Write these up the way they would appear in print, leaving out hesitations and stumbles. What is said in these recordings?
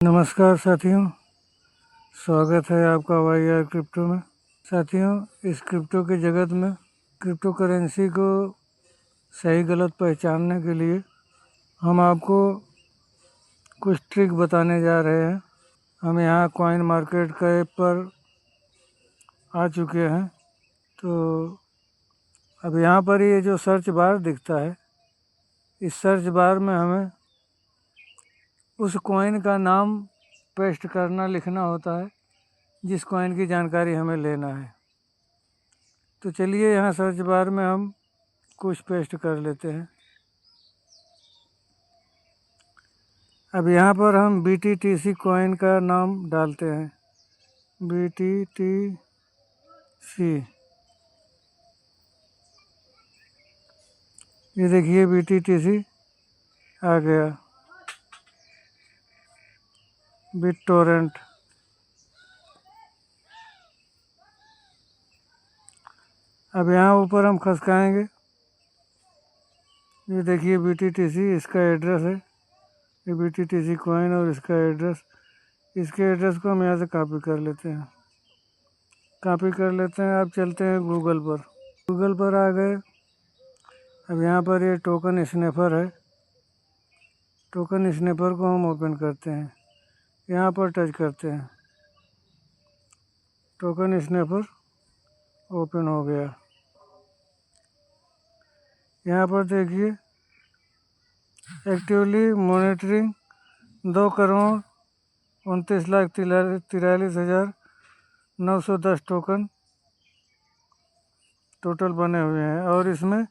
नमस्कार साथियों, स्वागत है आपका वाईआर क्रिप्टो में। साथियों, इस क्रिप्टो के जगत में क्रिप्टो करेंसी को सही गलत पहचानने के लिए हम आपको कुछ ट्रिक बताने जा रहे हैं। हम यहाँ कॉइन मार्केट का ऐप पर आ चुके हैं। तो अब यहाँ पर ये जो सर्च बार दिखता है, इस सर्च बार में हमें उस कॉइन का नाम पेस्ट करना लिखना होता है जिस कॉइन की जानकारी हमें लेना है। तो चलिए यहाँ सर्च बार में हम कुछ पेस्ट कर लेते हैं। अब यहाँ पर हम BTTC कॉइन का नाम डालते हैं, BTTC। ये देखिए BTTC आ गया। BitTorrent, अब यहाँ ऊपर हम खसकाएंगे। ये देखिए BTTC, इसका एड्रेस है, ये BTTC कॉइन और इसका एड्रेस। इसके एड्रेस को हम यहाँ से कॉपी कर लेते हैं। अब चलते हैं गूगल पर आ गए। अब यहाँ पर ये टोकन स्नैपर है, टोकन स्नैपर को हम ओपन करते हैं। यहाँ पर टच करते हैं, टोकन स्नैपर ओपन हो गया। यहाँ पर देखिए एक्टिवली मॉनिटरिंग 2,29,43,910 टोकन टोटल बने हुए हैं और इसमें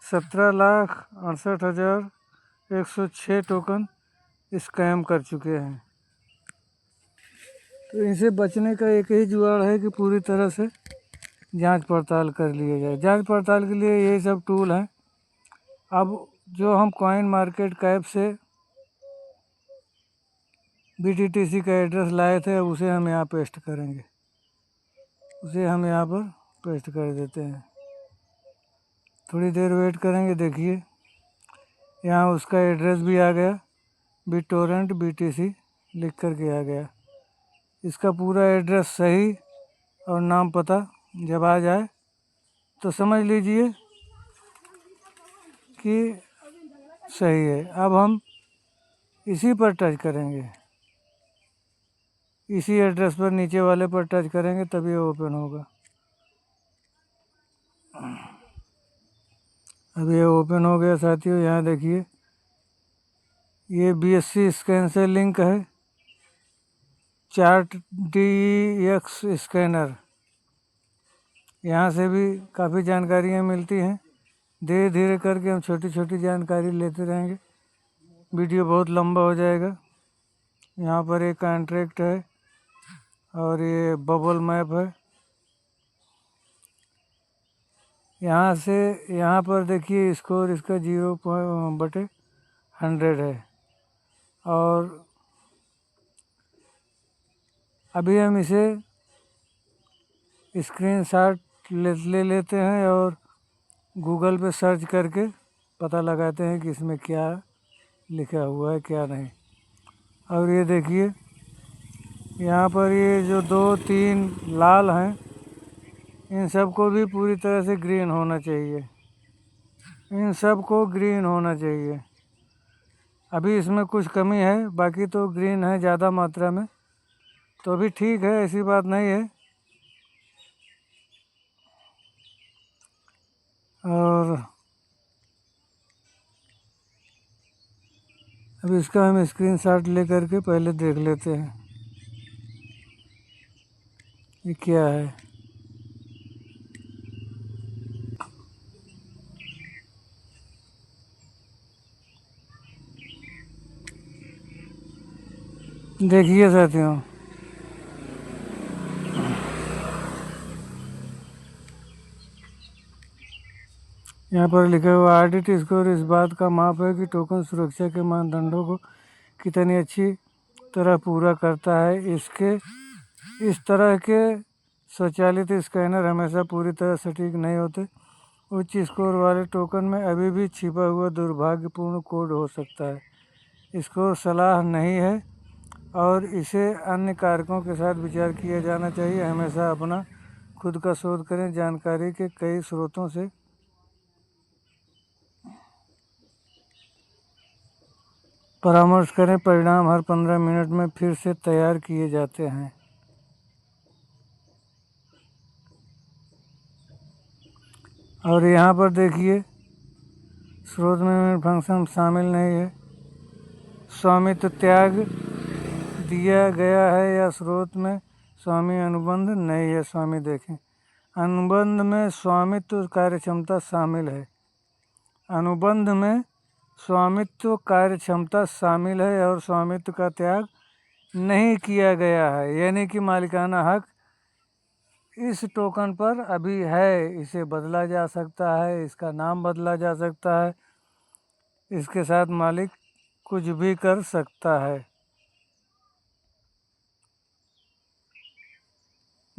17,68,106 टोकन स्कैम कर चुके हैं। तो इनसे बचने का एक ही जुगाड़ है कि पूरी तरह से जांच पड़ताल कर लिया जाए। जांच पड़ताल के लिए यही सब टूल हैं। अब जो हम कॉइन मार्केट कैप से BTTC का एड्रेस लाए थे, उसे हम यहाँ पेस्ट करेंगे। उसे हम यहाँ पर पेस्ट कर देते हैं। थोड़ी देर वेट करेंगे। देखिए यहाँ उसका एड्रेस भी आ गया, BitTorrent BTC लिख कर के आ गया। इसका पूरा एड्रेस सही और नाम पता जब आ जाए तो समझ लीजिए कि सही है। अब हम इसी पर टच करेंगे, इसी एड्रेस पर नीचे वाले पर टच करेंगे तभी ये ओपन होगा। अब ये ओपन हो गया साथियों। यहाँ देखिए ये BSC स्कैन से लिंक है, ChartDX स्कैनर। यहाँ से भी काफ़ी जानकारियाँ मिलती हैं। धीरे धीरे करके हम छोटी छोटी जानकारी लेते रहेंगे, वीडियो बहुत लंबा हो जाएगा। यहाँ पर एक कॉन्ट्रैक्ट है और ये बबल मैप है। यहाँ पर देखिए स्कोर इसका 0/100 है। और अभी हम इसे स्क्रीनशॉट ले लेते हैं और गूगल पे सर्च करके पता लगाते हैं कि इसमें क्या लिखा हुआ है क्या नहीं। और ये देखिए यहाँ पर ये जो 2-3 लाल हैं, इन सबको भी पूरी तरह से ग्रीन होना चाहिए, इन सब को ग्रीन होना चाहिए। अभी इसमें कुछ कमी है, बाकी तो ग्रीन है ज़्यादा मात्रा में, तो अभी ठीक है, ऐसी बात नहीं है। और अब इसका हम स्क्रीनशॉट ले करके पहले देख लेते हैं ये क्या है। देखिए साथियों, यहाँ पर लिखा हुआ RDT स्कोर इस बात का माप है कि टोकन सुरक्षा के मानदंडों को कितनी अच्छी तरह पूरा करता है। इस तरह के स्वचालित स्कैनर हमेशा पूरी तरह सटीक नहीं होते। उच्च स्कोर वाले टोकन में अभी भी छिपा हुआ दुर्भाग्यपूर्ण कोड हो सकता है। स्कोर सलाह नहीं है, और इसे अन्य कारकों के साथ विचार किया जाना चाहिए। हमेशा अपना खुद का शोध करें, जानकारी के कई स्रोतों से परामर्श करें। परिणाम हर 15 मिनट में फिर से तैयार किए जाते हैं। और यहाँ पर देखिए स्रोत में फंक्शन शामिल नहीं है। स्वामित्व त्याग दिया गया है या स्रोत में स्वामी अनुबंध नहीं है। स्वामी देखें, अनुबंध में स्वामित्व कार्यक्षमता शामिल है। अनुबंध में स्वामित्व कार्यक्षमता शामिल है और स्वामित्व का त्याग नहीं किया गया है, यानी कि मालिकाना हक इस टोकन पर अभी है। इसे बदला जा सकता है, इसका नाम बदला जा सकता है, इसके साथ मालिक कुछ भी कर सकता है।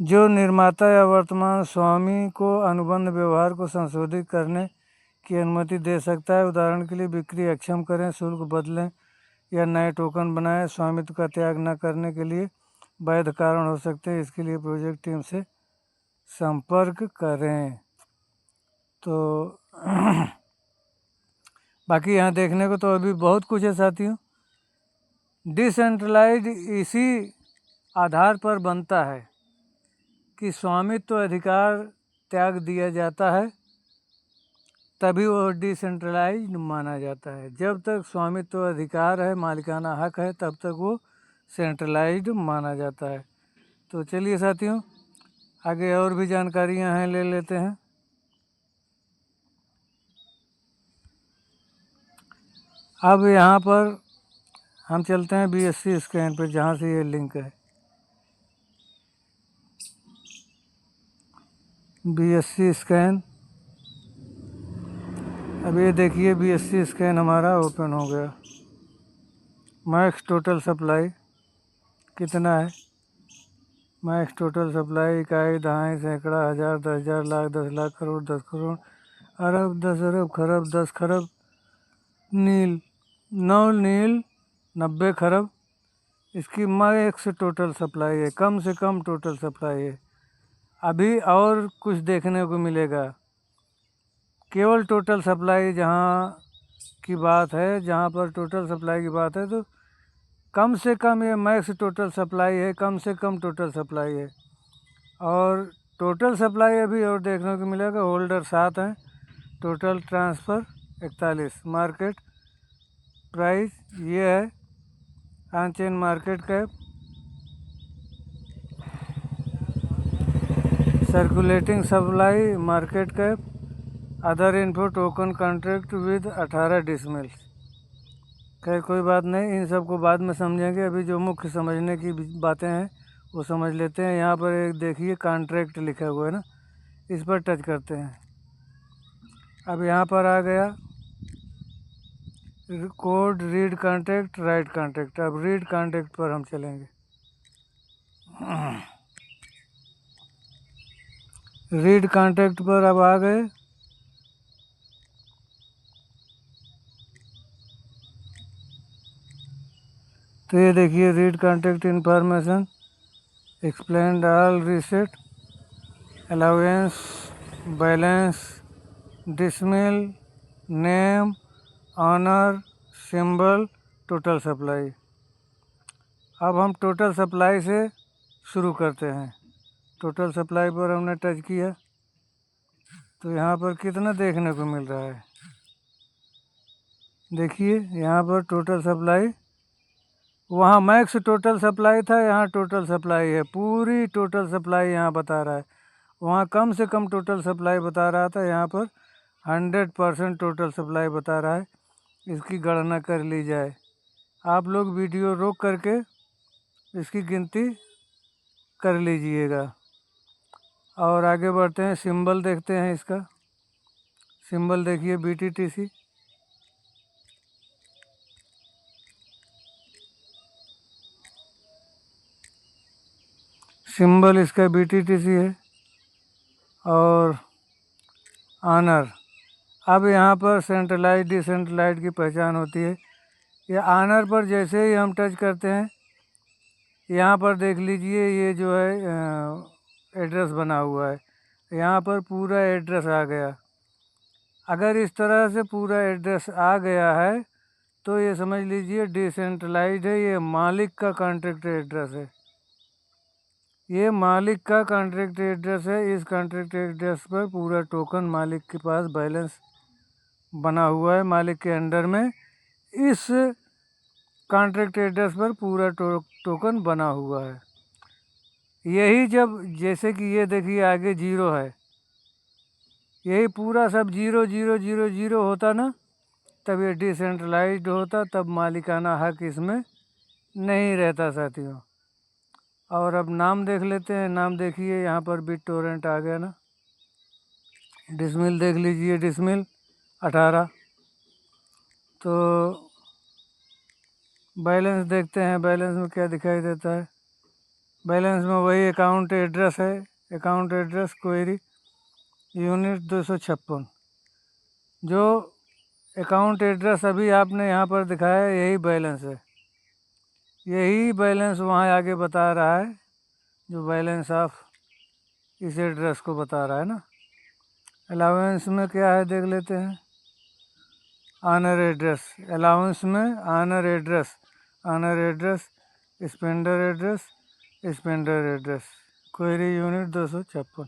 जो निर्माता या वर्तमान स्वामी को अनुबंध व्यवहार को संशोधित करने की अनुमति दे सकता है। उदाहरण के लिए बिक्री अक्षम करें, शुल्क बदलें या नए टोकन बनाएं। स्वामित्व का त्याग न करने के लिए वैध कारण हो सकते हैं। इसके लिए प्रोजेक्ट टीम से संपर्क करें। तो बाकी यहाँ देखने को तो अभी बहुत कुछ है साथियों। डिसेंट्रलाइज इसी आधार पर बनता है कि स्वामित्व अधिकार त्याग दिया जाता है, तभी वो डिसेंट्रलाइज माना जाता है। जब तक स्वामित्व अधिकार है, मालिकाना हक है, तब तक वो सेंट्रलाइज्ड माना जाता है। तो चलिए साथियों, आगे और भी जानकारियां हैं, ले लेते हैं। अब यहाँ पर हम चलते हैं BSc स्कैन पे, जहाँ से ये लिंक है। BSc स्कैन, अब ये देखिए BSc स्कैन हमारा ओपन हो गया। मैक्स टोटल सप्लाई कितना है? मैक्स टोटल सप्लाई इकाई, दहाई, सैकड़ा, हज़ार, 10,000, लाख, 10 लाख, करोड़, 10 करोड़, अरब, 10 अरब, खरब, 10 खरब, नील, 9 नील, 90 खरब। इसकी मैक्स टोटल सप्लाई है, कम से कम टोटल सप्लाई है। अभी और कुछ देखने को मिलेगा। केवल टोटल सप्लाई जहाँ की बात है, जहाँ पर टोटल सप्लाई की बात है, तो कम से कम ये मैक्स टोटल सप्लाई है, कम से कम टोटल सप्लाई है। और टोटल सप्लाई अभी और देखने को मिलेगा। होल्डर 7 हैं, टोटल ट्रांसफ़र 41, मार्केट प्राइस ये है, on-chain market cap, circulating supply market cap, other info token contract with 18 decimal. खैर कोई बात नहीं, इन सब को बाद में समझेंगे। अभी जो मुख्य समझने की बातें हैं वो समझ लेते हैं। यहाँ पर एक देखिए कॉन्ट्रैक्ट लिखा हुआ है ना, इस पर टच करते हैं। अब यहाँ पर आ गया code, read contract, right contract. अब रीड कॉन्ट्रैक्ट पर हम चलेंगे। रीड कॉन्ट्रैक्ट पर अब आ गए। तो ये देखिए read contract information, explain all, reset, allowance, balance, decimal, name, owner, symbol, total supply. अब हम टोटल सप्लाई से शुरू करते हैं। टोटल सप्लाई पर हमने टच किया तो यहाँ पर कितना देखने को मिल रहा है, देखिए यहाँ पर टोटल सप्लाई, वहाँ मैक्स टोटल सप्लाई था, यहाँ टोटल सप्लाई है, पूरी टोटल सप्लाई यहाँ बता रहा है। वहाँ कम से कम टोटल सप्लाई बता रहा था, यहाँ पर 100% टोटल सप्लाई बता रहा है। इसकी गणना कर ली जाए। आप लोग वीडियो रोक करके इसकी गिनती कर लीजिएगा। और आगे बढ़ते हैं, सिंबल देखते हैं इसका। सिंबल देखिए BTTC, सिंबल इसका BTTC है। और ऑनर, अब यहाँ पर सेंट्रलाइज डिसेंट्रलाइज की पहचान होती है। ये ऑनर पर जैसे ही हम टच करते हैं यहाँ पर देख लीजिए ये जो है एड्रेस बना हुआ है, यहाँ पर पूरा एड्रेस आ गया। अगर इस तरह से पूरा एड्रेस आ गया है तो ये समझ लीजिए डिसेंट्रलाइज्ड है, ये मालिक का कॉन्ट्रैक्ट एड्रेस है, ये मालिक का कॉन्ट्रैक्ट एड्रेस है। इस कॉन्ट्रैक्ट एड्रेस पर पूरा टोकन मालिक के पास बैलेंस बना हुआ है, मालिक के अंडर में इस कॉन्ट्रैक्ट एड्रेस पर पूरा टोकन बना हुआ है। यही जब जैसे कि ये देखिए आगे 0 है, यही पूरा सब 0 0 0 0 होता ना, तब ये डिसेंट्रलाइज्ड होता, तब मालिकाना हक इसमें नहीं रहता साथियों। और अब नाम देख लेते हैं। नाम देखिए यहाँ पर BitTorrent आ गया ना, डिसमिल देख लीजिए, डिसमिल 18। तो बैलेंस देखते हैं, बैलेंस में क्या दिखाई देता है। बैलेंस में वही अकाउंट एड्रेस है, अकाउंट एड्रेस क्वेरी यूनिट 256। जो अकाउंट एड्रेस अभी आपने यहाँ पर दिखाया है यही बैलेंस है, यही बैलेंस वहाँ आगे बता रहा है, जो बैलेंस ऑफ इस एड्रेस को बता रहा है ना। अलाउंस में क्या है देख लेते हैं। ऑनर एड्रेस, अलाउंस में owner address, owner address, spender address, spender address, query unit 256।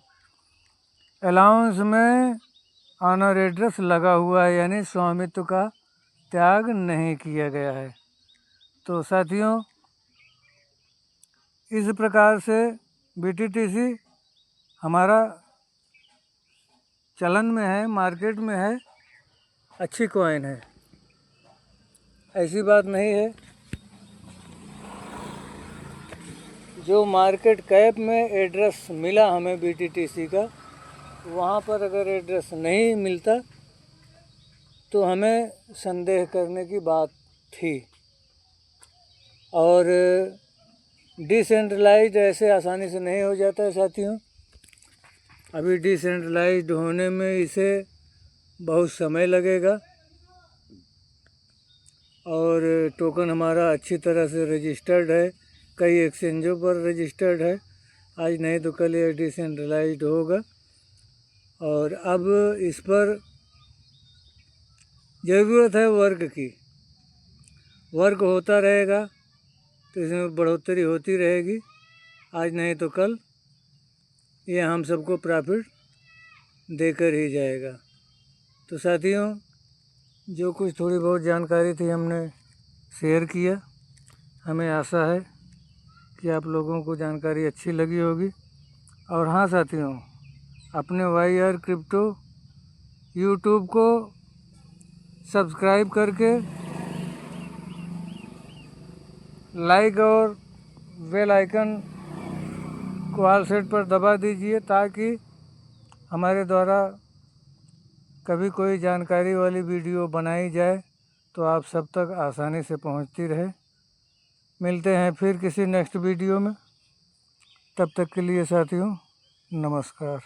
Allowance में ऑनर एड्रेस लगा हुआ है, यानी स्वामित्व का त्याग नहीं किया गया है। तो साथियों इस प्रकार से BTTC हमारा चलन में है, मार्केट में है, अच्छी कॉइन है, ऐसी बात नहीं है। जो मार्केट कैप में एड्रेस मिला हमें BTTC का, वहाँ पर अगर एड्रेस नहीं मिलता तो हमें संदेह करने की बात थी। और डिसेंट्रलाइज्ड ऐसे आसानी से नहीं हो जाता है साथियों। अभी डिसेंट्रलाइज्ड होने में इसे बहुत समय लगेगा और टोकन हमारा अच्छी तरह से रजिस्टर्ड है, कई एक्सचेंजों पर रजिस्टर्ड है। आज नहीं तो कल ये डिसेंट्रलाइज्ड होगा और अब इस पर ज़रूरत है वर्क की। वर्क होता रहेगा तो इसमें बढ़ोतरी होती रहेगी, आज नहीं तो कल ये हम सबको प्रॉफिट देकर ही जाएगा। तो साथियों जो कुछ थोड़ी बहुत जानकारी थी हमने शेयर किया। हमें आशा है कि आप लोगों को जानकारी अच्छी लगी होगी। और हाँ साथियों, अपने YR क्रिप्टो यूट्यूब को सब्सक्राइब करके लाइक और बेल आइकन को ऑल सेट पर दबा दीजिए, ताकि हमारे द्वारा कभी कोई जानकारी वाली वीडियो बनाई जाए तो आप सब तक आसानी से पहुंचती रहे। मिलते हैं फिर किसी नेक्स्ट वीडियो में, तब तक के लिए साथियों नमस्कार।